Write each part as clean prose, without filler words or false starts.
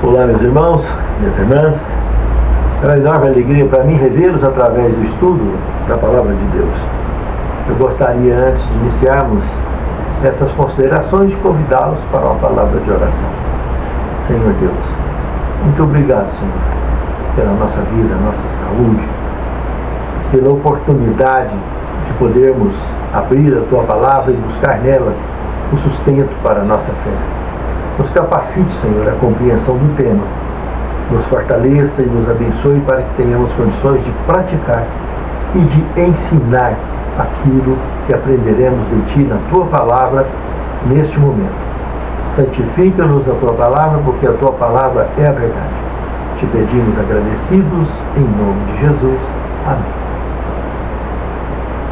Olá, meus irmãos, minhas irmãs. É uma enorme alegria para mim revê-los através do estudo da Palavra de Deus. Eu gostaria, antes de iniciarmos essas considerações, de convidá-los para uma palavra de oração. Senhor Deus, muito obrigado, Senhor, pela nossa vida, nossa saúde, pela oportunidade de podermos abrir a Tua Palavra e buscar nelas o sustento para a nossa fé. Nos capacite, Senhor, a compreensão do tema. Nos fortaleça e nos abençoe para que tenhamos condições de praticar e de ensinar aquilo que aprenderemos de Ti na Tua Palavra neste momento. Santifica-nos a Tua Palavra, porque a Tua Palavra é a verdade. Te pedimos agradecidos em nome de Jesus. Amém.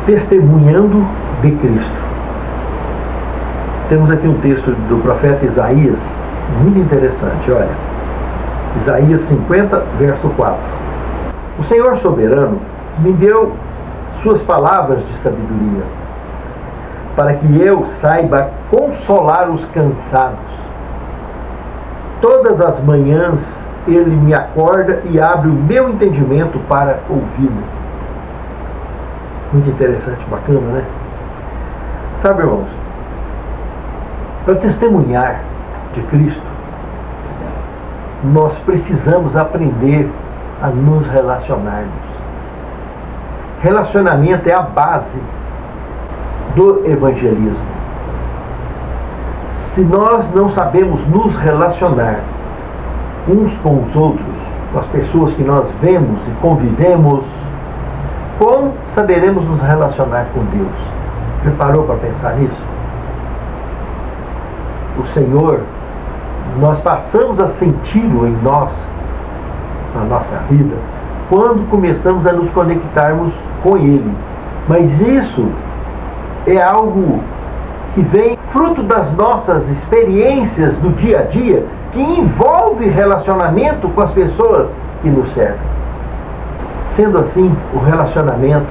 Testemunhando de Cristo. Temos aqui um texto do profeta Isaías, muito interessante, olha. Isaías 50, verso 4. O Senhor soberano me deu suas palavras de sabedoria, para que eu saiba consolar os cansados. Todas as manhãs Ele me acorda e abre o meu entendimento para ouvi-lo. Muito interessante, bacana, né? Sabe, irmãos, para testemunhar de Cristo, nós precisamos aprender a nos relacionarmos. Relacionamento é a base do evangelismo. Se nós não sabemos nos relacionar uns com os outros, com as pessoas que nós vemos e convivemos, como saberemos nos relacionar com Deus? Já parou para pensar nisso? O Senhor, nós passamos a senti-lo em nós, na nossa vida, quando começamos a nos conectarmos com Ele. Mas isso é algo que vem fruto das nossas experiências do dia a dia, que envolve relacionamento com as pessoas que nos cercam. Sendo assim, o relacionamento,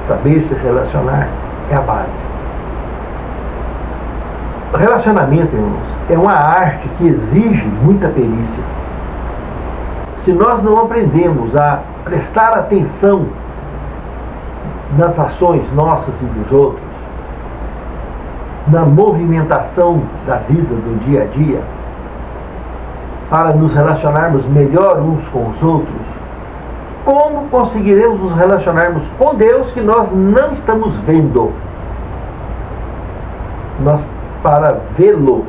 saber se relacionar, é a base. O relacionamento, irmãos, é uma arte que exige muita perícia. Se nós não aprendemos a prestar atenção nas ações nossas e dos outros, na movimentação da vida do dia a dia, para nos relacionarmos melhor uns com os outros, como conseguiremos nos relacionarmos com Deus que nós não estamos vendo? Para vê-lo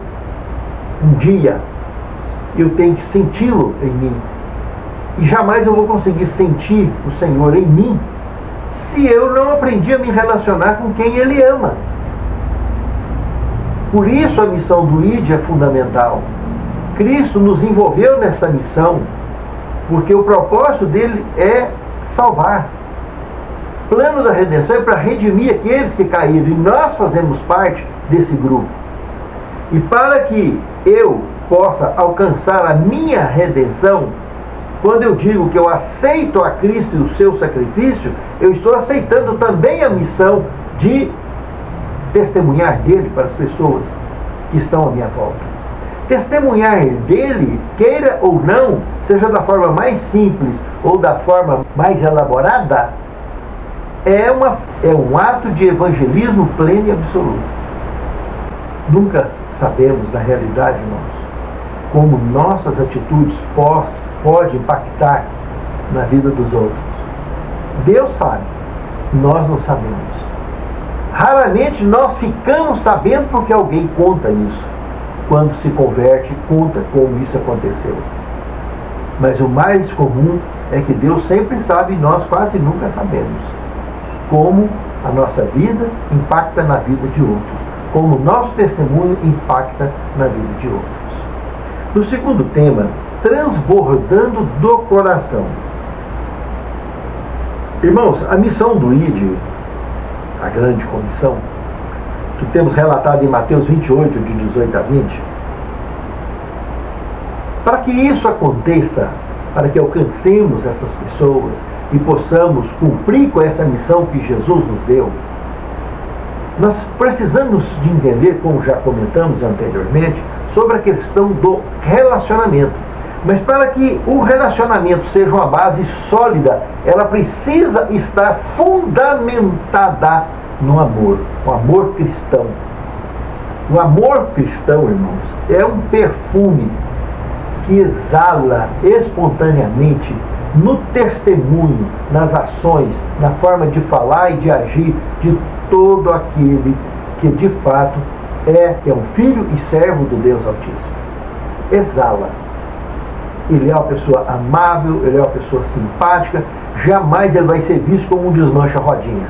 um dia, eu tenho que senti-lo em mim. E jamais eu vou conseguir sentir o Senhor em mim se eu não aprendi a me relacionar com quem Ele ama. Por isso a missão do ID é fundamental. Cristo nos envolveu nessa missão, porque o propósito dele é salvar. O plano da redenção é para redimir aqueles que caíram, e nós fazemos parte desse grupo. E para que eu possa alcançar a minha redenção, quando eu digo que eu aceito a Cristo e o seu sacrifício, eu estou aceitando também a missão de testemunhar dele para as pessoas que estão à minha volta. Testemunhar dele, queira ou não, seja da forma mais simples ou da forma mais elaborada, é um ato de evangelismo pleno e absoluto. Nunca sabemos, na realidade, irmãos, como nossas atitudes podem impactar na vida dos outros. Deus sabe, nós não sabemos. Raramente nós ficamos sabendo porque alguém conta isso. Quando se converte, conta como isso aconteceu. Mas o mais comum é que Deus sempre sabe e nós quase nunca sabemos como a nossa vida impacta na vida de outros, como o nosso testemunho impacta na vida de outros. No segundo tema, transbordando do coração. Irmãos, a missão do ID, a grande comissão, que temos relatado em Mateus 28, de 18 a 20, para que isso aconteça, para que alcancemos essas pessoas e possamos cumprir com essa missão que Jesus nos deu, nós precisamos de entender, como já comentamos anteriormente, sobre a questão do relacionamento. Mas para que o relacionamento seja uma base sólida, ela precisa estar fundamentada no amor, o amor cristão. O amor cristão, irmãos, é um perfume que exala espontaneamente no testemunho, nas ações, na forma de falar e de agir de todo aquele que de fato é um filho e servo do Deus Altíssimo. Exala. Ele é uma pessoa amável, ele é uma pessoa simpática, jamais ele vai ser visto como um desmancha-rodinha.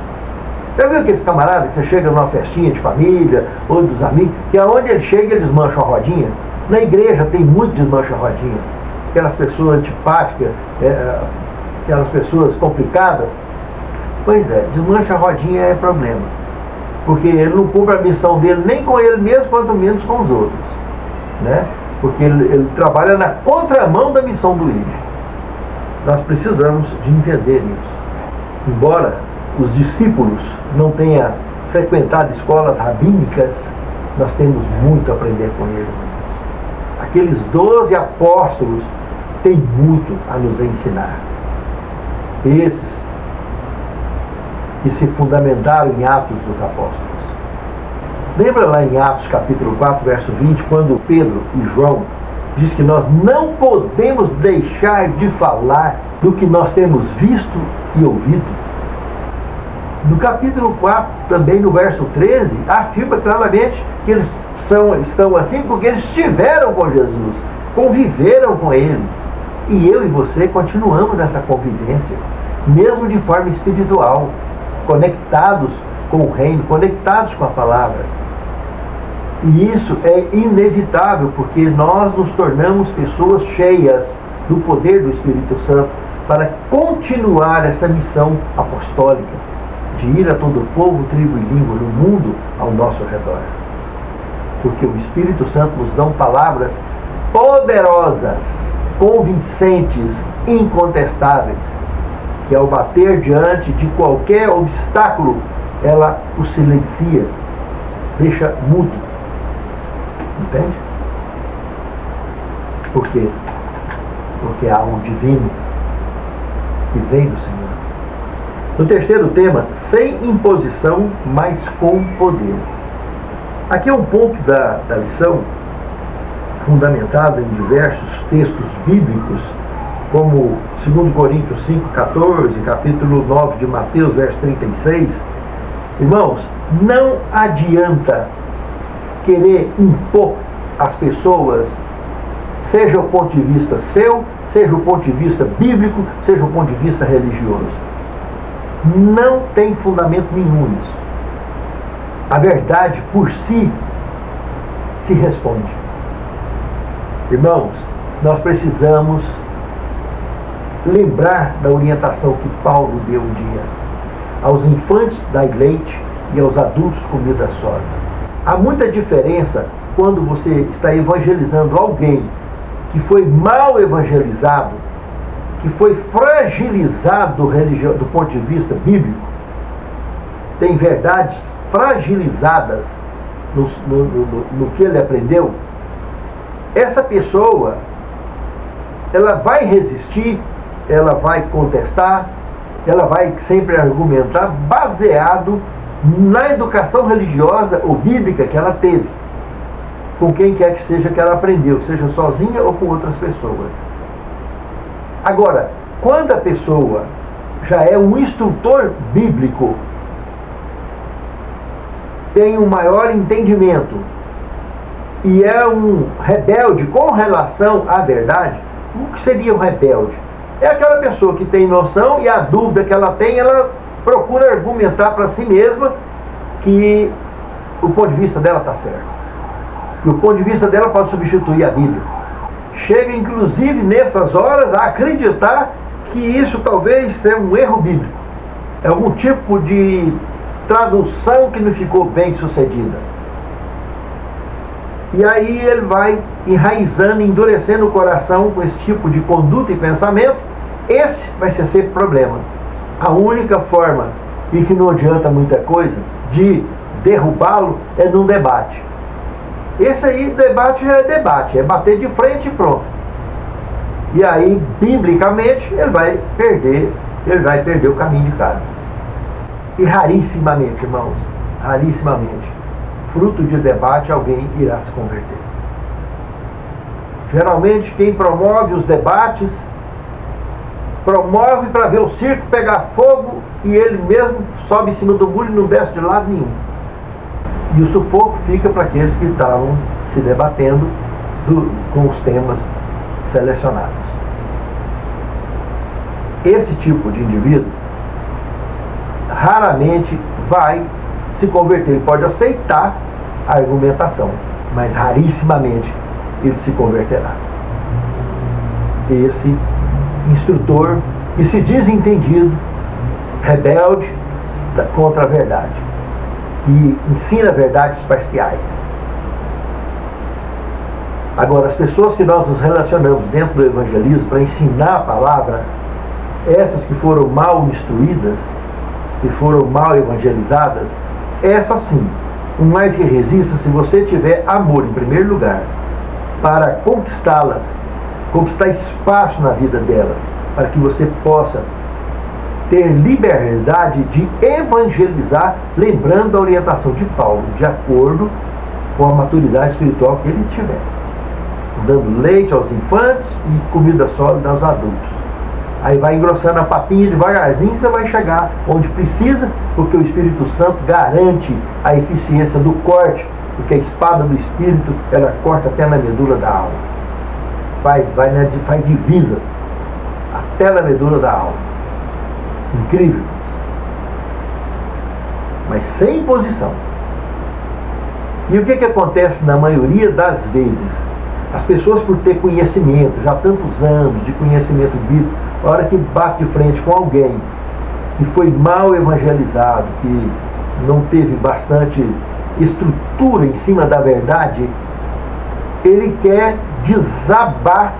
Já viu aqueles camaradas que você chega numa festinha de família ou dos amigos, que aonde ele chega ele desmancha a rodinha? Na igreja tem muito desmancha-rodinha. Aquelas pessoas antipáticas, aquelas pessoas complicadas. Pois é, desmancha-rodinha é problema. Porque ele não cumpre a missão dele nem com ele mesmo, quanto menos com os outros. Né? Porque ele trabalha na contramão da missão do líder. Nós precisamos de entender isso. Embora os discípulos não tenham frequentado escolas rabínicas, nós temos muito a aprender com eles. Aqueles 12 apóstolos têm muito a nos ensinar. Esses que se fundamentaram em Atos dos Apóstolos. Lembra lá em Atos capítulo 4, verso 20, quando Pedro e João diz que nós não podemos deixar de falar do que nós temos visto e ouvido? No capítulo 4, também no verso 13, afirma claramente que eles estão assim porque eles estiveram com Jesus, conviveram com Ele. E eu e você continuamos essa convivência, mesmo de forma espiritual, conectados com o reino, conectados com a palavra. E isso é inevitável, porque nós nos tornamos pessoas cheias do poder do Espírito Santo para continuar essa missão apostólica de ir a todo povo, tribo e língua no mundo ao nosso redor. Porque o Espírito Santo nos dá palavras poderosas, convincentes, incontestáveis, que ao bater diante de qualquer obstáculo, ela o silencia, deixa mudo. Entende? Por quê? Porque há um divino que vem do Senhor. No terceiro tema, sem imposição, mas com poder. Aqui é um ponto da lição, fundamentado em diversos textos bíblicos, como 2 Coríntios 5,14, capítulo 9 de Mateus, verso 36. Irmãos, não adianta querer impor às pessoas, seja o ponto de vista seu, seja o ponto de vista bíblico, seja o ponto de vista religioso. Não tem fundamento nenhum isso. A verdade por si se responde. Irmãos, nós precisamos lembrar da orientação que Paulo deu um dia aos infantes dai leite e aos adultos comida sólida. Há muita diferença quando você está evangelizando alguém que foi mal evangelizado, que foi fragilizado do ponto de vista bíblico, tem verdades fragilizadas no que ele aprendeu. Essa pessoa, ela vai resistir, ela vai contestar, ela vai sempre argumentar baseado na educação religiosa ou bíblica que ela teve, com quem quer que seja que ela aprendeu, seja sozinha ou com outras pessoas. Agora, quando a pessoa já é um instrutor bíblico, tem um maior entendimento e é um rebelde com relação à verdade, o que seria um rebelde? É aquela pessoa que tem noção e a dúvida que ela tem, ela procura argumentar para si mesma que o ponto de vista dela está certo. Que o ponto de vista dela pode substituir a Bíblia. Chega, inclusive, nessas horas, a acreditar que isso talvez seja um erro bíblico. É algum tipo de tradução que não ficou bem sucedida. E aí ele vai enraizando, endurecendo o coração com esse tipo de conduta e pensamento. Esse vai ser sempre problema. A única forma, e que não adianta muita coisa, de derrubá-lo é num debate. Esse aí, debate já é debate, é bater de frente e pronto. E aí, biblicamente, ele vai perder o caminho de casa. E rarissimamente, irmãos, rarissimamente, fruto de debate, alguém irá se converter. Geralmente, quem promove os debates, promove para ver o circo pegar fogo e ele mesmo sobe em cima do muro e não desce de lado nenhum. E o sufoco fica para aqueles que estavam se debatendo com os temas selecionados. Esse tipo de indivíduo raramente vai se converter. Ele pode aceitar a argumentação, mas rarissimamente ele se converterá. Esse instrutor que se diz entendido, rebelde contra a verdade, que ensina verdades parciais. Agora, as pessoas que nós nos relacionamos dentro do evangelismo para ensinar a palavra, essas que foram mal instruídas, que foram mal evangelizadas, essas sim, o mais que resista, se você tiver amor em primeiro lugar, para conquistá-las, conquistar espaço na vida delas, para que você possa ter liberdade de evangelizar, lembrando a orientação de Paulo, de acordo com a maturidade espiritual que ele tiver, dando leite aos infantes e comida sólida aos adultos. Aí vai engrossando a papinha devagarzinho, você vai chegar onde precisa, porque o Espírito Santo garante a eficiência do corte, porque a espada do Espírito, ela corta até na medula da alma. Faz divisa até na medula da alma. Incrível. Mas sem imposição. E o que acontece na maioria das vezes? As pessoas, por ter conhecimento, já tantos anos de conhecimento bíblico, a hora que bate de frente com alguém que foi mal evangelizado, que não teve bastante estrutura em cima da verdade, ele quer desabar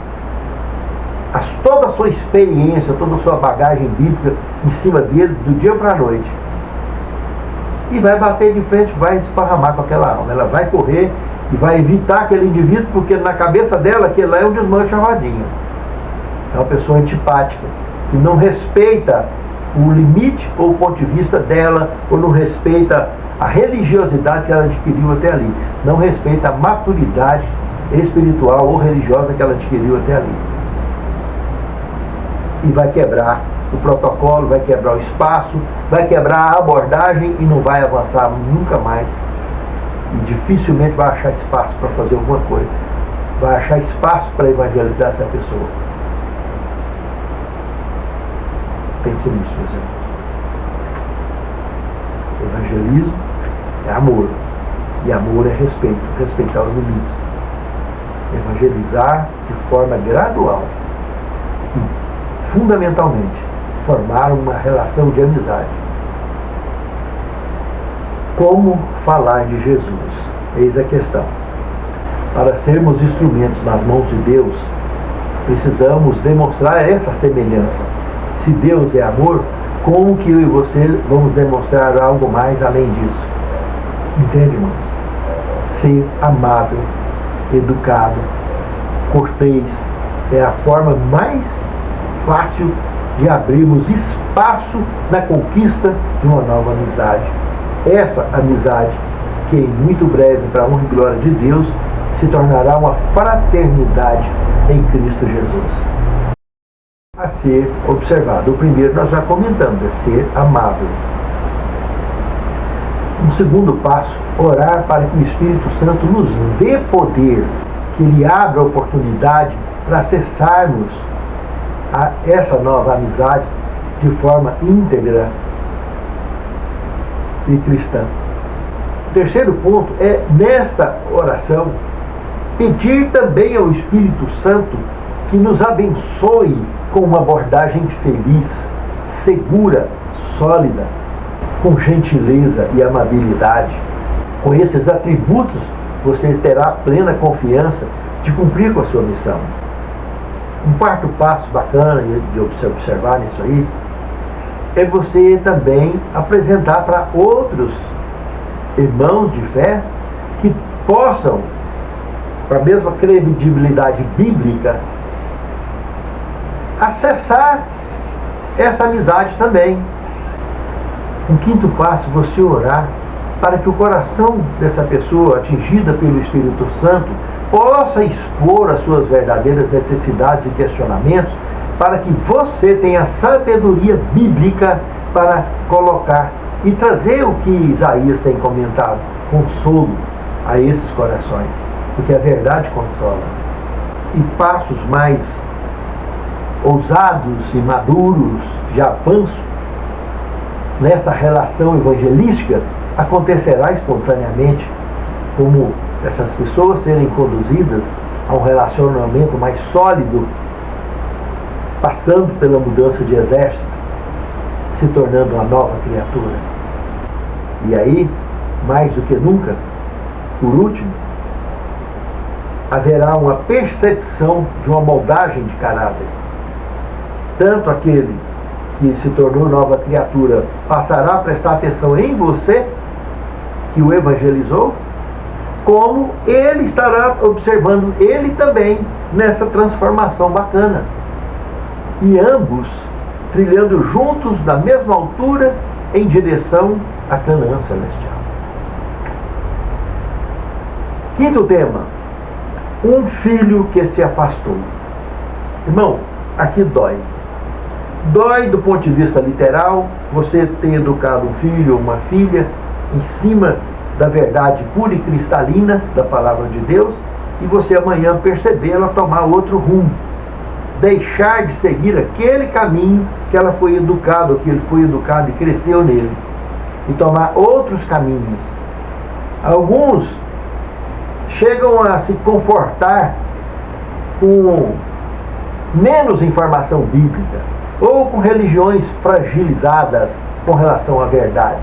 toda a sua experiência, toda a sua bagagem bíblica em cima dele, do dia para a noite. E vai bater de frente, vai esparramar com aquela alma. Ela vai correr e vai evitar aquele indivíduo, porque na cabeça dela aquele lá é um desmanche a rodinha. É uma pessoa antipática, que não respeita o limite ou o ponto de vista dela, ou não respeita a religiosidade que ela adquiriu até ali, não respeita a maturidade espiritual ou religiosa que ela adquiriu até ali. E vai quebrar o protocolo, vai quebrar o espaço, vai quebrar a abordagem e não vai avançar nunca mais. E dificilmente vai achar espaço para fazer alguma coisa. Vai achar espaço para evangelizar essa pessoa. Pense nisso, meus irmãos. Evangelismo é amor. E amor é respeito. Respeitar os limites. Evangelizar de forma gradual. E, fundamentalmente, formar uma relação de amizade. Como falar de Jesus? Eis a questão. Para sermos instrumentos nas mãos de Deus, precisamos demonstrar essa semelhança. Se Deus é amor, como que eu e você vamos demonstrar algo mais além disso? Entende, irmãos? Ser amável, educado, cortês é a forma mais fácil de abrirmos espaço na conquista de uma nova amizade. Essa amizade, que em muito breve, para a honra e glória de Deus, se tornará uma fraternidade em Cristo Jesus. A ser observado. O primeiro nós já comentamos, é ser amável. Um segundo passo, orar para que o Espírito Santo nos dê poder, que Ele abra a oportunidade para acessarmos essa nova amizade de forma íntegra e cristã. O terceiro ponto é, nesta oração, pedir também ao Espírito Santo que nos abençoe com uma abordagem feliz, segura, sólida, com gentileza e amabilidade. Com esses atributos, você terá plena confiança de cumprir com a sua missão. Um quarto passo bacana de observar nisso aí é você também apresentar para outros irmãos de fé que possam, com a mesma credibilidade bíblica, acessar essa amizade também. Um quinto passo, você orar para que o coração dessa pessoa atingida pelo Espírito Santo possa expor as suas verdadeiras necessidades e questionamentos, para que você tenha sabedoria bíblica para colocar e trazer o que Isaías tem comentado, consolo a esses corações, porque a verdade consola. E passos mais ousados e maduros de avanço nessa relação evangelística acontecerá espontaneamente, como essas pessoas serem conduzidas a um relacionamento mais sólido, passando pela mudança de exército, se tornando uma nova criatura. E aí, mais do que nunca, por último, haverá uma percepção de uma moldagem de caráter. Tanto aquele que se tornou nova criatura passará a prestar atenção em você, que o evangelizou, como ele estará observando ele também nessa transformação bacana. E ambos trilhando juntos na mesma altura em direção à Canaã celestial. Quinto tema: um filho que se afastou. Irmão, aqui dói. Dói do ponto de vista literal, você ter educado um filho ou uma filha em cima da verdade pura e cristalina da palavra de Deus, e você amanhã perceber ela tomar outro rumo, deixar de seguir aquele caminho que ela foi educada, ou que ele foi educado e cresceu nele, e tomar outros caminhos. Alguns chegam a se confortar com menos informação bíblica, ou com religiões fragilizadas com relação à verdade,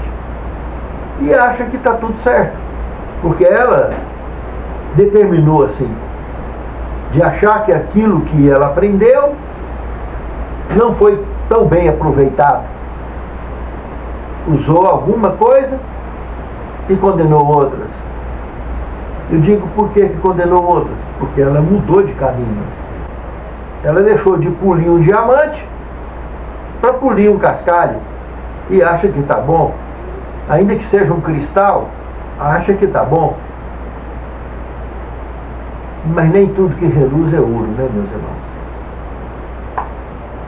e acha que está tudo certo, porque ela determinou assim, de achar que aquilo que ela aprendeu não foi tão bem aproveitado. Usou alguma coisa e condenou outras. Eu digo, por que condenou outras? Porque ela mudou de caminho. Ela deixou de polir um diamante para polir um cascalho, e acha que está bom. Ainda que seja um cristal, acha que está bom. Mas nem tudo que reluz é ouro, né, meus irmãos?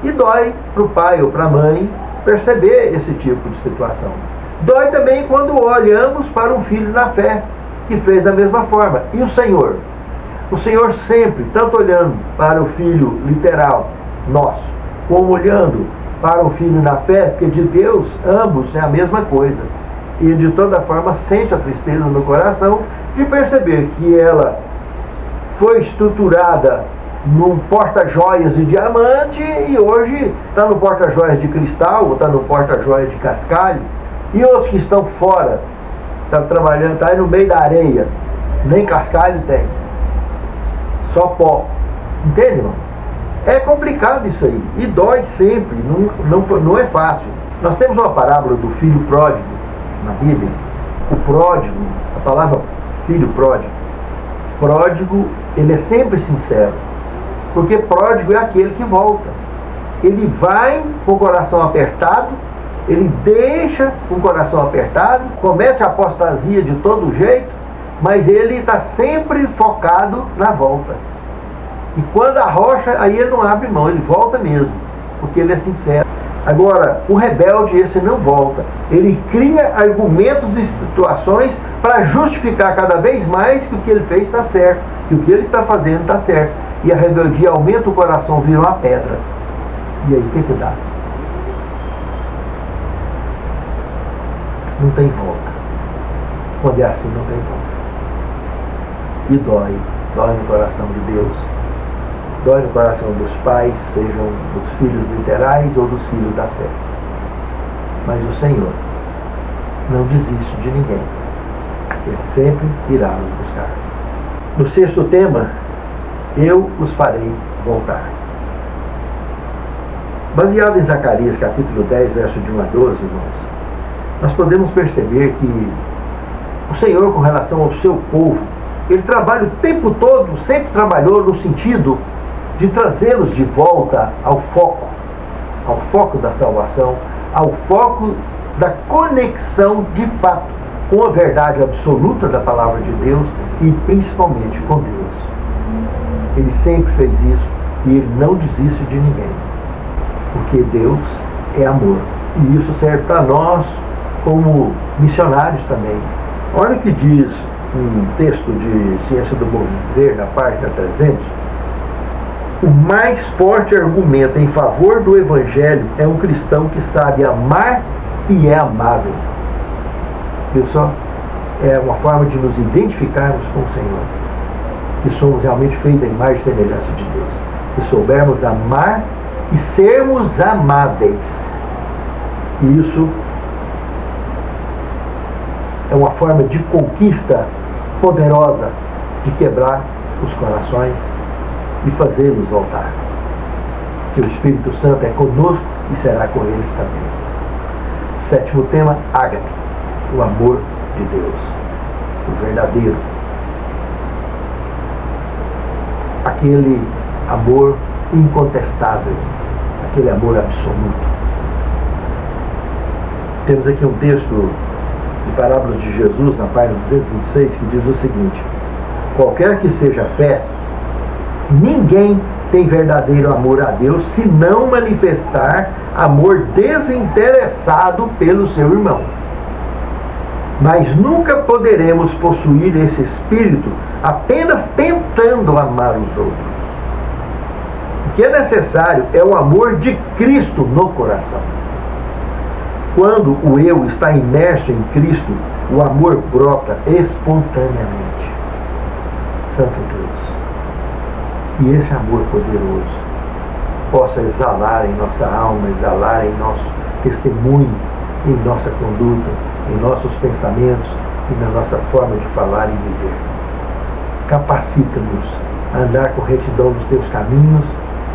E dói para o pai ou para a mãe perceber esse tipo de situação. Dói também quando olhamos para um filho na fé, que fez da mesma forma. E o Senhor? O Senhor sempre, tanto olhando para o filho literal, nosso, como olhando para o filho na fé, porque de Deus, ambos é a mesma coisa. E de toda forma sente a tristeza no coração de perceber que ela foi estruturada num porta-joias de diamante e hoje está no porta-joias de cristal, ou está no porta-joias de cascalho, e outros que estão fora, estão trabalhando, está aí no meio da areia, nem cascalho tem, só pó. Entende, irmão? É complicado isso aí, e dói sempre, não é fácil. Nós temos uma parábola do filho pródigo na Bíblia. O pródigo, a palavra filho pródigo, ele é sempre sincero, porque pródigo é aquele que volta. Ele vai com o coração apertado, ele deixa com o coração apertado, comete a apostasia de todo jeito, mas ele está sempre focado na volta. E quando arrocha, aí ele não abre mão, ele volta mesmo, porque ele é sincero. Agora, o rebelde, esse não volta. Ele cria argumentos e situações para justificar cada vez mais que o que ele fez está certo, que o que ele está fazendo está certo. E a rebeldia aumenta o coração, vira uma pedra. E aí, o que dá? Não tem volta. Quando é assim, não tem volta. E dói no coração de Deus. Dói no coração dos pais, sejam dos filhos literais ou dos filhos da fé. Mas o Senhor não desiste de ninguém. Ele sempre irá nos buscar. No sexto tema, eu os farei voltar. Baseado em Zacarias, capítulo 10, verso de 1 a 12, irmãos, nós podemos perceber que o Senhor, com relação ao seu povo, ele trabalha o tempo todo, sempre trabalhou no sentido de trazê-los de volta ao foco da salvação, ao foco da conexão de fato com a verdade absoluta da palavra de Deus e principalmente com Deus. Ele sempre fez isso e ele não desiste de ninguém, porque Deus é amor. E isso serve para nós como missionários também. Olha o que diz um texto de Ciência do Bom Viver, na página 300. O mais forte argumento em favor do Evangelho é um cristão que sabe amar e é amável. Viu só? É uma forma de nos identificarmos com o Senhor, que somos realmente feitos à imagem e semelhança de Deus, que soubermos amar e sermos amáveis. E isso é uma forma de conquista poderosa de quebrar os corações e fazê-los voltar. Que o Espírito Santo é conosco e será com eles também. Sétimo tema, ágape, o amor de Deus, o verdadeiro. Aquele amor incontestável, aquele amor absoluto. Temos aqui um texto de Parábolas de Jesus, na página 226, que diz o seguinte: qualquer que seja a fé, ninguém tem verdadeiro amor a Deus se não manifestar amor desinteressado pelo seu irmão. Mas nunca poderemos possuir esse espírito apenas tentando amar os outros. O que é necessário é o amor de Cristo no coração. Quando o eu está imerso em Cristo, o amor brota espontaneamente. Santo Deus. E esse amor poderoso possa exalar em nossa alma, exalar em nosso testemunho, em nossa conduta, em nossos pensamentos e na nossa forma de falar e viver. Capacita-nos a andar com retidão nos teus caminhos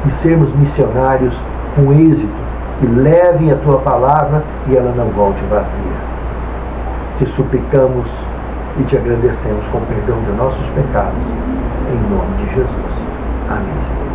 e sermos missionários com êxito, que levem a tua palavra e ela não volte vazia. Te suplicamos e te agradecemos com o perdão de nossos pecados, em nome de Jesus. Amém.